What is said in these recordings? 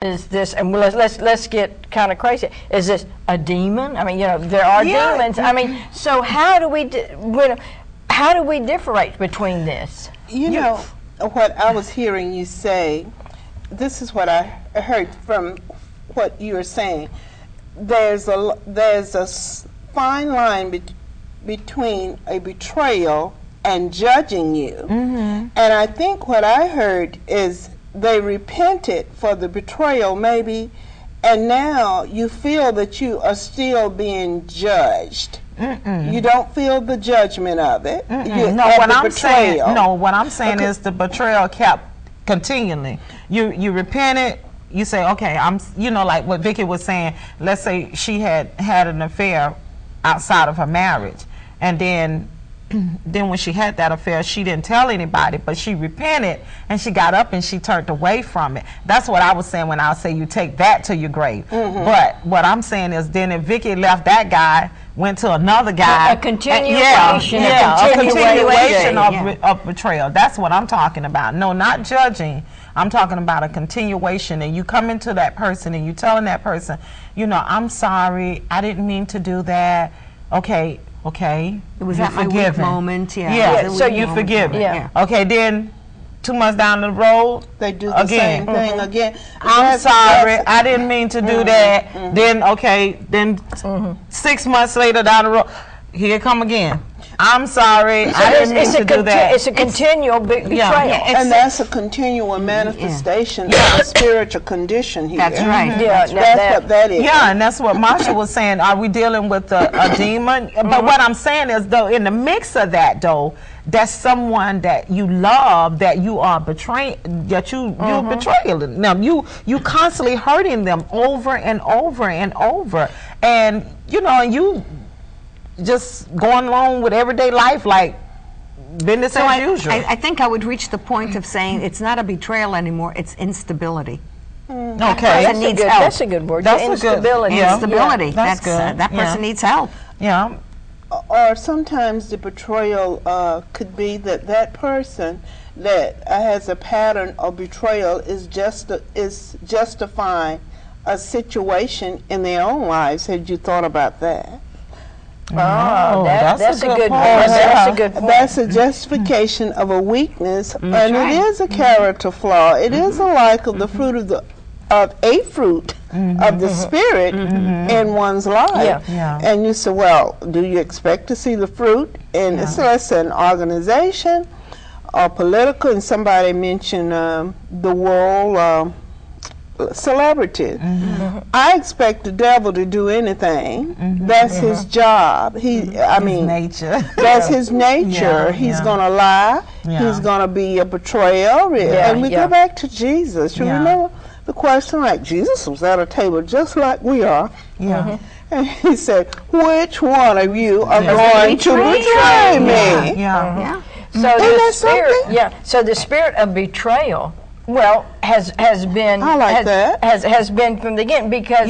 Is this, and let's get kind of crazy. Is this a demon? I mean, you know, there are demons. I mean, so how do we differentiate between this? You know, what I was hearing you say, this is what I heard from what you were saying. There's a fine line between a betrayal and judging you. And I think what I heard is they repented for the betrayal maybe, and now you feel that you are still being judged. You don't feel the judgment of it. What I'm saying is the betrayal kept continually. You repented. You say, okay, you know, like what Vicki was saying. Let's say she had an affair outside of her marriage, and then when she had that affair, she didn't tell anybody, but she repented and she got up and she turned away from it. That's what I was saying when I say you take that to your grave. But what I'm saying is, then if Vicki left that guy, went to another guy, a continuation, a continuation of betrayal. That's what I'm talking about. No, not judging. I'm talking about a continuation, and you come into that person and you telling that person, you know, I'm sorry, I didn't mean to do that. Okay. It was at my weak moment. So you forgive it. Okay, then 2 months down the road, they do the same thing again. I'm sorry, I didn't mean to do that. Then 6 months later down the road, here come again. I'm sorry, I didn't mean to do that. It's a continual betrayal. And that's a continual manifestation of the spiritual condition here. That's right. That's what that is. Yeah, and that's what Marsha was saying. Are we dealing with a demon? But what I'm saying is, though, in the mix of that, though, that's someone that you love, that you are betraying, that you're betraying them. You constantly hurting them over and over and over. And, you know, and you just going along with everyday life like business as usual. I think I would reach the point of saying it's not a betrayal anymore, it's instability. Okay. That's a good word. That's instability. Instability. That's good. That person needs help. Yeah. Or sometimes the betrayal could be that person that has a pattern of betrayal is justifying a situation in their own lives. Had you thought about that? Oh, that's a good point. That's a good point. That's a justification of a weakness, and it is a character flaw. It is a lack of the fruit of a fruit of the Spirit in one's life. And you say, well, do you expect to see the fruit? And it's less an organization or political. And somebody mentioned the world. Celebrity. I expect the devil to do anything. That's his job. Nature. That's his nature. He's gonna lie. He's gonna be a betrayal. And we go back to Jesus. You remember the question, like, Jesus was at a table just like we are. And he said, which one of you are going to betray me? So the spirit of betrayal, well, has been has been from the beginning, because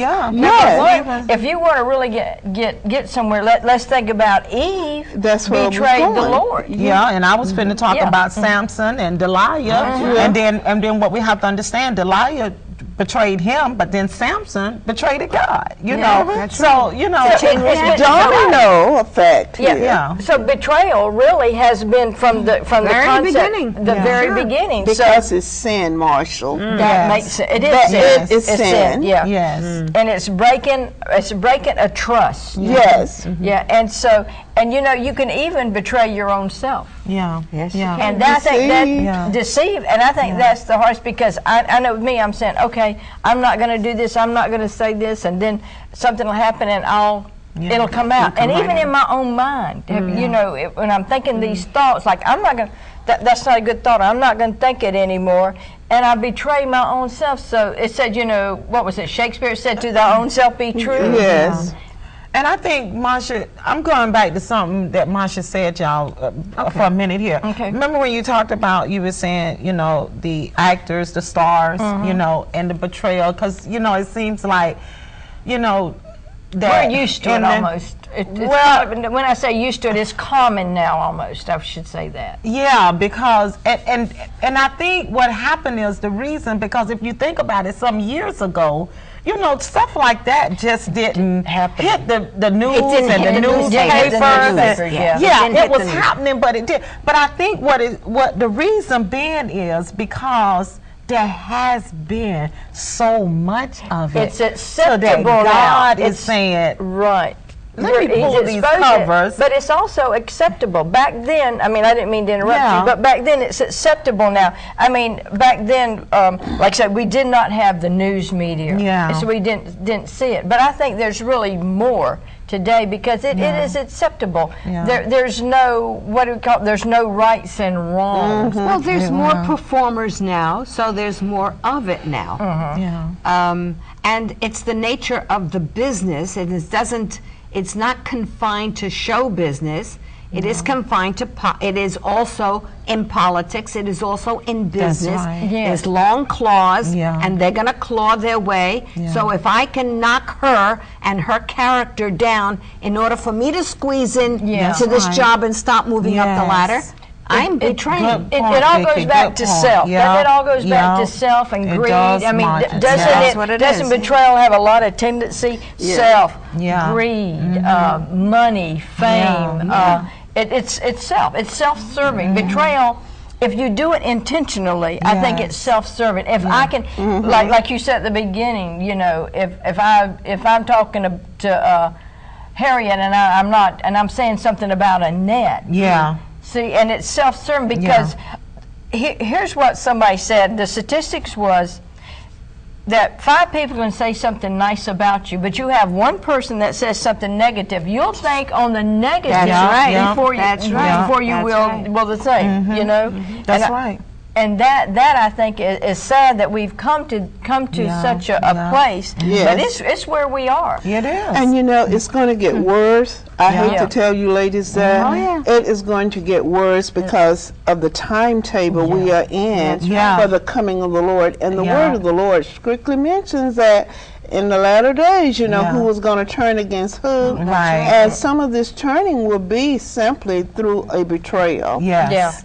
if you want to really get somewhere, let's think about Eve. Betrayed the Lord. And I was finna talk about Samson and Delilah, and then what we have to understand, Delilah betrayed him, but then Samson betrayed God. You know, so you know, it's a domino effect. So betrayal really has been from the very beginning. The very beginning. Because it's sin, Marshall. That makes it. It is It's sin. And it's breaking a trust. And you know, you can even betray your own self. And I think that deceive, and I think that's the hardest, because I know with me, I'm saying, okay, I'm not going to do this, I'm not going to say this, and then something will happen and it'll come out. And even in my own mind, you know, when I'm thinking these thoughts, like, I'm not going to, that's not a good thought, I'm not going to think it anymore, and I betray my own self. So it said, you know, what was it, Shakespeare said, to thy own self be true. And I think, Marsha, I'm going back to something that Marsha said, y'all, for a minute here. Remember when you talked about, you were saying, you know, the actors, the stars, you know, and the betrayal, because, you know, it seems like, you know, that we're used to it almost. When I say used to it, it's common now almost. I should say that. Yeah, because and I think what happened is the reason, because if you think about it, some years ago, you know, stuff like that just didn't hit the news and the newspapers. Yeah, it was happening, but it did. But I think what the reason being is because there has been so much of it. It's acceptable so that God now. is saying, right. Let me pull these covers. But it's also acceptable. Back then, I mean, I didn't mean to interrupt you, but back then it's acceptable now. I mean, back then, like I said, we did not have the news media, so we didn't see it. But I think there's really more today because it is acceptable. There's no, what do we call it? There's no rights and wrongs. Well, there's more performers now, so there's more of it now. And it's the nature of the business. It's not confined to show business. It is confined to, it is also in politics. It is also in business. There's long claws, and they're going to claw their way. So if I can knock her and her character down in order for me to squeeze in to this job and stop moving up the ladder, I'm betraying. It all goes back to self. It all goes back to self and greed. I mean, doesn't betrayal have a lot of tendency? Self, greed, money, fame. It's self. It's self-serving. Betrayal, if you do it intentionally, I think it's self-serving. If I can, like you said at the beginning, you know, if I'm talking to Harriet and I'm not, and I'm saying something about Annette. See, and it's self-serving because here's what somebody said. The statistics was that 5 people can say something nice about you, but you have one person that says something negative. You'll think on the negative before you will the same. You know, that's right. And that I think is sad that we've come to such a place. But it's where we are. It is. And you know, it's going to get worse. I hate to tell you ladies that it is going to get worse because of the timetable we are in for the coming of the Lord. And the word of the Lord strictly mentions that in the latter days, you know, who was going to turn against who. And some of this turning will be simply through a betrayal. Yes.